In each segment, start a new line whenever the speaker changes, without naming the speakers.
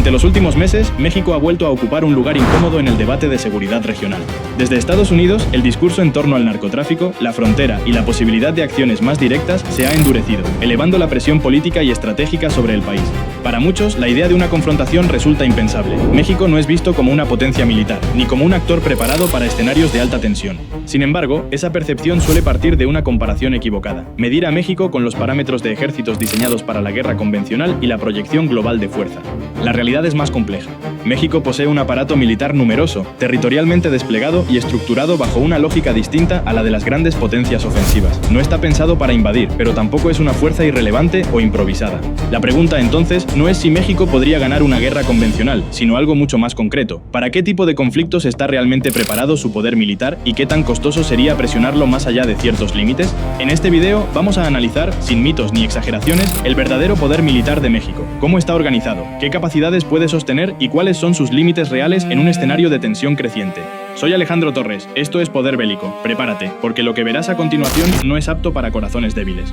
Durante los últimos meses, México ha vuelto a ocupar un lugar incómodo en el debate de seguridad regional. Desde Estados Unidos, el discurso en torno al narcotráfico, la frontera y la posibilidad de acciones más directas se ha endurecido, elevando la presión política y estratégica sobre el país. Para muchos, la idea de una confrontación resulta impensable. México no es visto como una potencia militar, ni como un actor preparado para escenarios de alta tensión. Sin embargo, esa percepción suele partir de una comparación equivocada. Medir a México con los parámetros de ejércitos diseñados para la guerra convencional y la proyección global de fuerza. La realidad es más compleja. México posee un aparato militar numeroso, territorialmente desplegado y estructurado bajo una lógica distinta a la de las grandes potencias ofensivas. No está pensado para invadir, pero tampoco es una fuerza irrelevante o improvisada. La pregunta entonces no es si México podría ganar una guerra convencional, sino algo mucho más concreto. ¿Para qué tipo de conflictos está realmente preparado su poder militar y qué tan costoso sería presionarlo más allá de ciertos límites? En este video vamos a analizar, sin mitos ni exageraciones, el verdadero poder militar de México. ¿Cómo está organizado? ¿Qué capacidades puede sostener y cuáles son sus límites reales en un escenario de tensión creciente? Soy Alejandro Torres, esto es Poder Bélico. Prepárate, porque lo que verás a continuación no es apto para corazones débiles.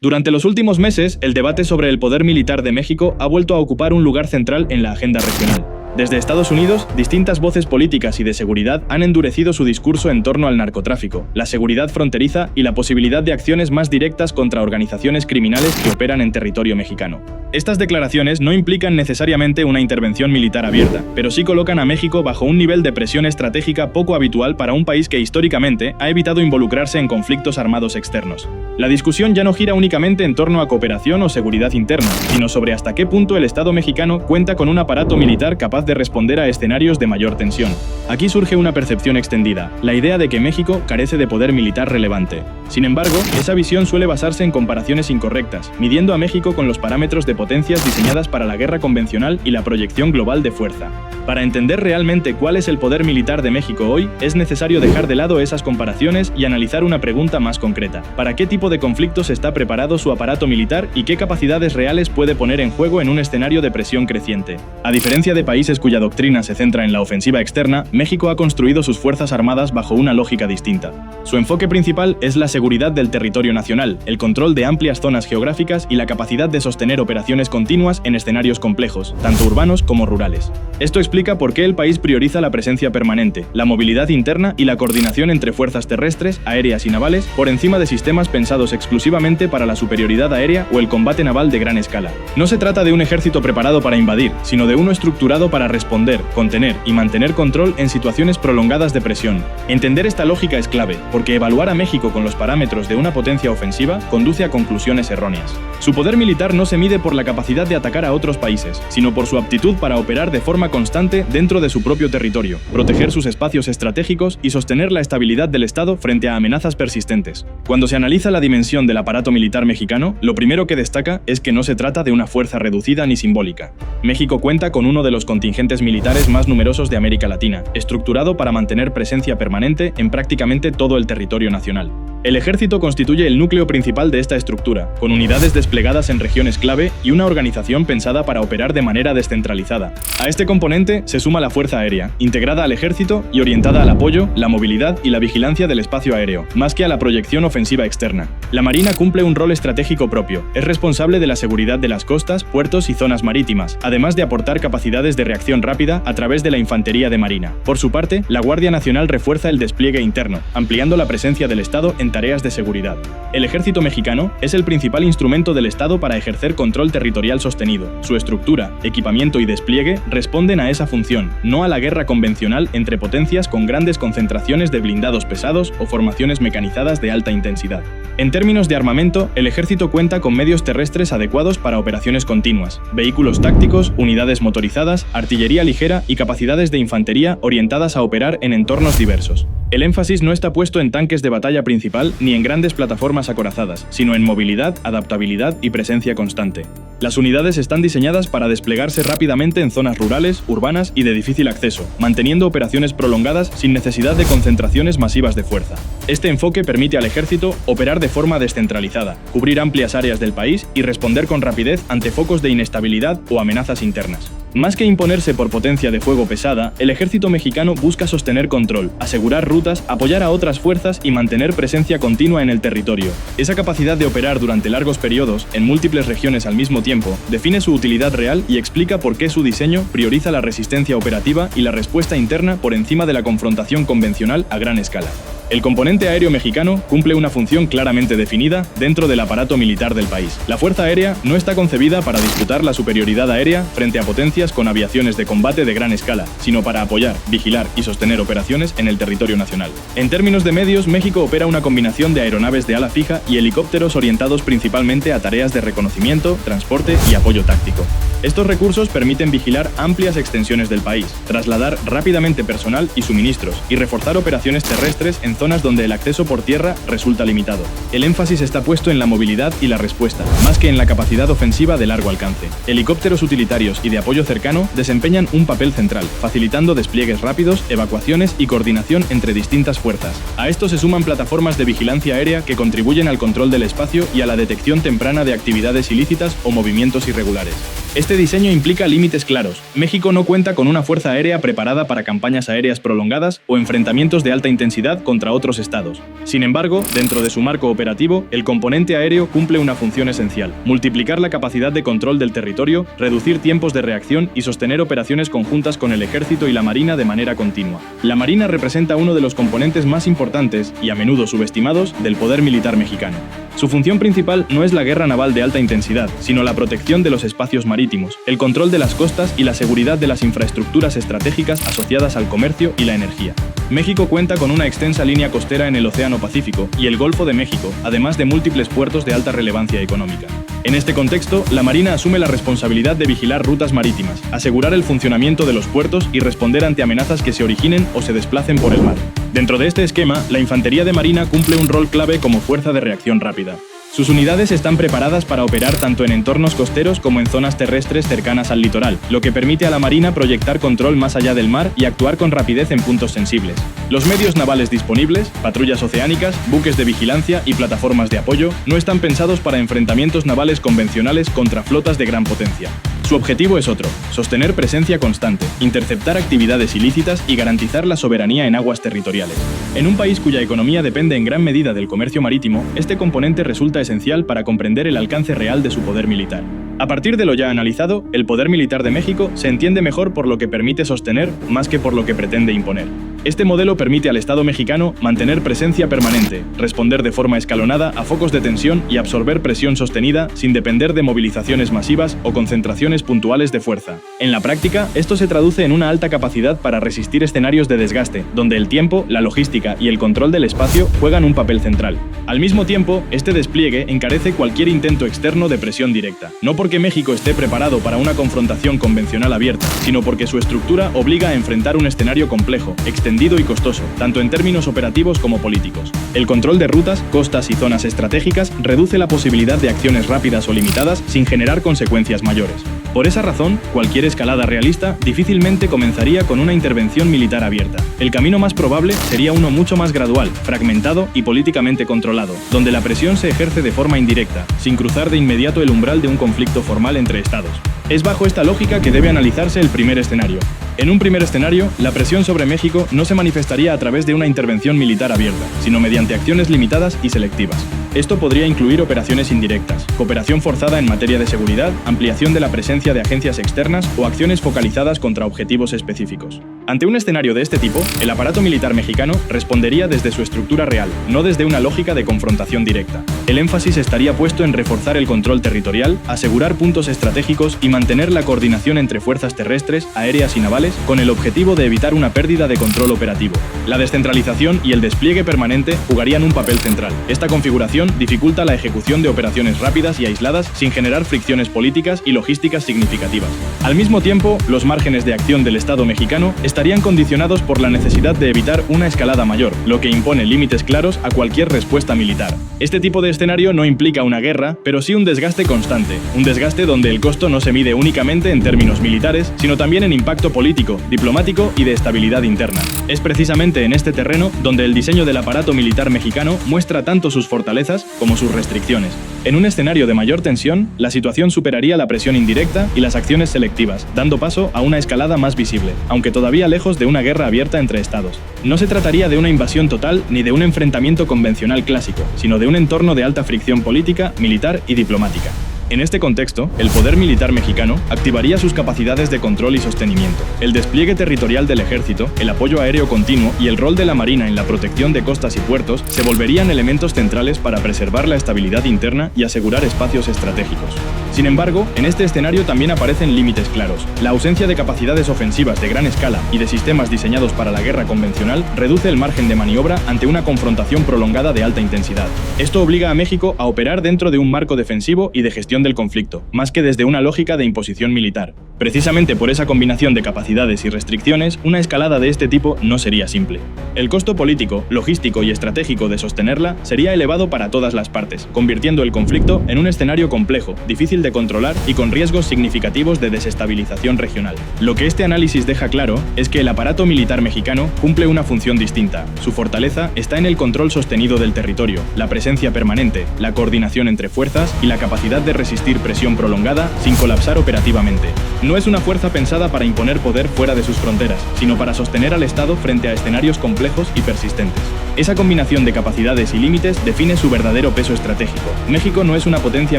Durante los últimos meses, el debate sobre el poder militar de México ha vuelto a ocupar un lugar central en la agenda regional. Desde Estados Unidos, distintas voces políticas y de seguridad han endurecido su discurso en torno al narcotráfico, la seguridad fronteriza y la posibilidad de acciones más directas contra organizaciones criminales que operan en territorio mexicano. Estas declaraciones no implican necesariamente una intervención militar abierta, pero sí colocan a México bajo un nivel de presión estratégica poco habitual para un país que históricamente ha evitado involucrarse en conflictos armados externos. La discusión ya no gira únicamente en torno a cooperación o seguridad interna, sino sobre hasta qué punto el Estado mexicano cuenta con un aparato militar capaz de responder a escenarios de mayor tensión. Aquí surge una percepción extendida, la idea de que México carece de poder militar relevante. Sin embargo, esa visión suele basarse en comparaciones incorrectas, midiendo a México con los parámetros de potencias diseñadas para la guerra convencional y la proyección global de fuerza. Para entender realmente cuál es el poder militar de México hoy, es necesario dejar de lado esas comparaciones y analizar una pregunta más concreta. ¿Para qué tipo de conflictos está preparado su aparato militar y qué capacidades reales puede poner en juego en un escenario de presión creciente? A diferencia de países cuya doctrina se centra en la ofensiva externa, México ha construido sus fuerzas armadas bajo una lógica distinta. Su enfoque principal es la seguridad del territorio nacional, el control de amplias zonas geográficas y la capacidad de sostener operaciones continuas en escenarios complejos, tanto urbanos como rurales. Esto explica por qué el país prioriza la presencia permanente, la movilidad interna y la coordinación entre fuerzas terrestres, aéreas y navales, por encima de sistemas pensados exclusivamente para la superioridad aérea o el combate naval de gran escala. No se trata de un ejército preparado para invadir, sino de uno estructurado para responder, contener y mantener control en situaciones prolongadas de presión. Entender esta lógica es clave, porque evaluar a México con los parámetros de una potencia ofensiva conduce a conclusiones erróneas. Su poder militar no se mide por la capacidad de atacar a otros países, sino por su aptitud para operar de forma constante dentro de su propio territorio, proteger sus espacios estratégicos y sostener la estabilidad del Estado frente a amenazas persistentes. Cuando se analiza la dimensión del aparato militar mexicano, lo primero que destaca es que no se trata de una fuerza reducida ni simbólica. México cuenta con uno de los contingentes militares más numerosos de América Latina, estructurado para mantener presencia permanente en prácticamente todo el territorio nacional. El ejército constituye el núcleo principal de esta estructura, con unidades desplegadas en regiones clave y una organización pensada para operar de manera descentralizada. A este componente se suma la Fuerza Aérea, integrada al ejército y orientada al apoyo, la movilidad y la vigilancia del espacio aéreo, más que a la proyección ofensiva externa. La Marina cumple un rol estratégico propio, es responsable de la seguridad de las costas, puertos y zonas marítimas, además de aportar capacidades de reacción rápida a través de la infantería de marina. Por su parte, la Guardia Nacional refuerza el despliegue interno, ampliando la presencia del Estado en tareas de seguridad. El ejército mexicano es el principal instrumento del Estado para ejercer control territorial sostenido. Su estructura, equipamiento y despliegue responden a esa función, no a la guerra convencional entre potencias con grandes concentraciones de blindados pesados o formaciones mecanizadas de alta intensidad. En términos de armamento, el ejército cuenta con medios terrestres adecuados para operaciones continuas, vehículos tácticos, unidades motorizadas, artillería ligera y capacidades de infantería orientadas a operar en entornos diversos. El énfasis no está puesto en tanques de batalla principal ni en grandes plataformas acorazadas, sino en movilidad, adaptabilidad y presencia constante. Las unidades están diseñadas para desplegarse rápidamente en zonas rurales, urbanas y de difícil acceso, manteniendo operaciones prolongadas sin necesidad de concentraciones masivas de fuerza. Este enfoque permite al ejército operar de forma descentralizada, cubrir amplias áreas del país y responder con rapidez ante focos de inestabilidad o amenazas internas. Más que imponerse por potencia de fuego pesada, el ejército mexicano busca sostener control, asegurar rutas, apoyar a otras fuerzas y mantener presencia continua en el territorio. Esa capacidad de operar durante largos periodos, en múltiples regiones al mismo tiempo, define su utilidad real y explica por qué su diseño prioriza la resistencia operativa y la respuesta interna por encima de la confrontación convencional a gran escala. El componente aéreo mexicano cumple una función claramente definida dentro del aparato militar del país. La Fuerza Aérea no está concebida para disputar la superioridad aérea frente a potencias con aviaciones de combate de gran escala, sino para apoyar, vigilar y sostener operaciones en el territorio nacional. En términos de medios, México opera una combinación de aeronaves de ala fija y helicópteros orientados principalmente a tareas de reconocimiento, transporte y apoyo táctico. Estos recursos permiten vigilar amplias extensiones del país, trasladar rápidamente personal y suministros y reforzar operaciones terrestres en zonas donde el acceso por tierra resulta limitado. El énfasis está puesto en la movilidad y la respuesta, más que en la capacidad ofensiva de largo alcance. Helicópteros utilitarios y de apoyo cercano desempeñan un papel central, facilitando despliegues rápidos, evacuaciones y coordinación entre distintas fuerzas. A esto se suman plataformas de vigilancia aérea que contribuyen al control del espacio y a la detección temprana de actividades ilícitas o movimientos irregulares. Este diseño implica límites claros. México no cuenta con una fuerza aérea preparada para campañas aéreas prolongadas o enfrentamientos de alta intensidad contra otros estados. Sin embargo, dentro de su marco operativo, el componente aéreo cumple una función esencial: multiplicar la capacidad de control del territorio, reducir tiempos de reacción y sostener operaciones conjuntas con el ejército y la marina de manera continua. La marina representa uno de los componentes más importantes y a menudo subestimados del poder militar mexicano. Su función principal no es la guerra naval de alta intensidad, sino la protección de los espacios marítimos, el control de las costas y la seguridad de las infraestructuras estratégicas asociadas al comercio y la energía. México cuenta con una extensa línea costera en el Océano Pacífico y el Golfo de México, además de múltiples puertos de alta relevancia económica. En este contexto, la Marina asume la responsabilidad de vigilar rutas marítimas, asegurar el funcionamiento de los puertos y responder ante amenazas que se originen o se desplacen por el mar. Dentro de este esquema, la Infantería de Marina cumple un rol clave como fuerza de reacción rápida. Sus unidades están preparadas para operar tanto en entornos costeros como en zonas terrestres cercanas al litoral, lo que permite a la Marina proyectar control más allá del mar y actuar con rapidez en puntos sensibles. Los medios navales disponibles, patrullas oceánicas, buques de vigilancia y plataformas de apoyo, no están pensados para enfrentamientos navales convencionales contra flotas de gran potencia. Su objetivo es otro: sostener presencia constante, interceptar actividades ilícitas y garantizar la soberanía en aguas territoriales. En un país cuya economía depende en gran medida del comercio marítimo, este componente resulta esencial para comprender el alcance real de su poder militar. A partir de lo ya analizado, el poder militar de México se entiende mejor por lo que permite sostener más que por lo que pretende imponer. Este modelo permite al Estado mexicano mantener presencia permanente, responder de forma escalonada a focos de tensión y absorber presión sostenida sin depender de movilizaciones masivas o concentraciones puntuales de fuerza. En la práctica, esto se traduce en una alta capacidad para resistir escenarios de desgaste, donde el tiempo, la logística y el control del espacio juegan un papel central. Al mismo tiempo, este despliegue encarece cualquier intento externo de presión directa, no porque México esté preparado para una confrontación convencional abierta, sino porque su estructura obliga a enfrentar un escenario complejo, extendido y costoso, tanto en términos operativos como políticos. El control de rutas, costas y zonas estratégicas reduce la posibilidad de acciones rápidas o limitadas sin generar consecuencias mayores. Por esa razón, cualquier escalada realista difícilmente comenzaría con una intervención militar abierta. El camino más probable sería uno mucho más gradual, fragmentado y políticamente controlado, donde la presión se ejerce de forma indirecta, sin cruzar de inmediato el umbral de un conflicto formal entre estados. Es bajo esta lógica que debe analizarse el primer escenario. En un primer escenario, la presión sobre México no se manifestaría a través de una intervención militar abierta, sino mediante acciones limitadas y selectivas. Esto podría incluir operaciones indirectas, cooperación forzada en materia de seguridad, ampliación de la presencia de agencias externas o acciones focalizadas contra objetivos específicos. Ante un escenario de este tipo, el aparato militar mexicano respondería desde su estructura real, no desde una lógica de confrontación directa. El énfasis estaría puesto en reforzar el control territorial, asegurar puntos estratégicos y mantener la coordinación entre fuerzas terrestres, aéreas y navales, con el objetivo de evitar una pérdida de control operativo. La descentralización y el despliegue permanente jugarían un papel central. Esta configuración dificulta la ejecución de operaciones rápidas y aisladas sin generar fricciones políticas y logísticas significativas. Al mismo tiempo, los márgenes de acción del Estado mexicano estarían condicionados por la necesidad de evitar una escalada mayor, lo que impone límites claros a cualquier respuesta militar. Este tipo de escenario no implica una guerra, pero sí un desgaste constante, un desgaste donde el costo no se mide únicamente en términos militares, sino también en impacto político, diplomático y de estabilidad interna. Es precisamente en este terreno donde el diseño del aparato militar mexicano muestra tanto sus fortalezas como sus restricciones. En un escenario de mayor tensión, la situación superaría la presión indirecta y las acciones selectivas, dando paso a una escalada más visible, aunque todavía lejos de una guerra abierta entre estados. No se trataría de una invasión total ni de un enfrentamiento convencional clásico, sino de un entorno de alta fricción política, militar y diplomática. En este contexto, el poder militar mexicano activaría sus capacidades de control y sostenimiento. El despliegue territorial del ejército, el apoyo aéreo continuo y el rol de la Marina en la protección de costas y puertos se volverían elementos centrales para preservar la estabilidad interna y asegurar espacios estratégicos. Sin embargo, en este escenario también aparecen límites claros. La ausencia de capacidades ofensivas de gran escala y de sistemas diseñados para la guerra convencional reduce el margen de maniobra ante una confrontación prolongada de alta intensidad. Esto obliga a México a operar dentro de un marco defensivo y de gestión del conflicto, más que desde una lógica de imposición militar. Precisamente por esa combinación de capacidades y restricciones, una escalada de este tipo no sería simple. El costo político, logístico y estratégico de sostenerla sería elevado para todas las partes, convirtiendo el conflicto en un escenario complejo, difícil de controlar y con riesgos significativos de desestabilización regional. Lo que este análisis deja claro es que el aparato militar mexicano cumple una función distinta. Su fortaleza está en el control sostenido del territorio, la presencia permanente, la coordinación entre fuerzas y la capacidad de resistir presión prolongada sin colapsar operativamente. No es una fuerza pensada para imponer poder fuera de sus fronteras, sino para sostener al Estado frente a escenarios complejos y persistentes. Esa combinación de capacidades y límites define su verdadero peso estratégico. México no es una potencia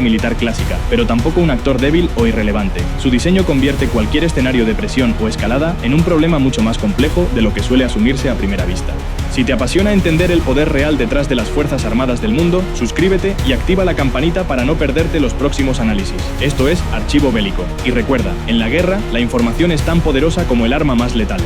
militar clásica, pero tampoco un actor débil o irrelevante. Su diseño convierte cualquier escenario de presión o escalada en un problema mucho más complejo de lo que suele asumirse a primera vista. Si te apasiona entender el poder real detrás de las Fuerzas Armadas del mundo, suscríbete y activa la campanita para no perderte los próximos análisis. Esto es Archivo Bélico. Y recuerda, en la guerra, la información es tan poderosa como el arma más letal.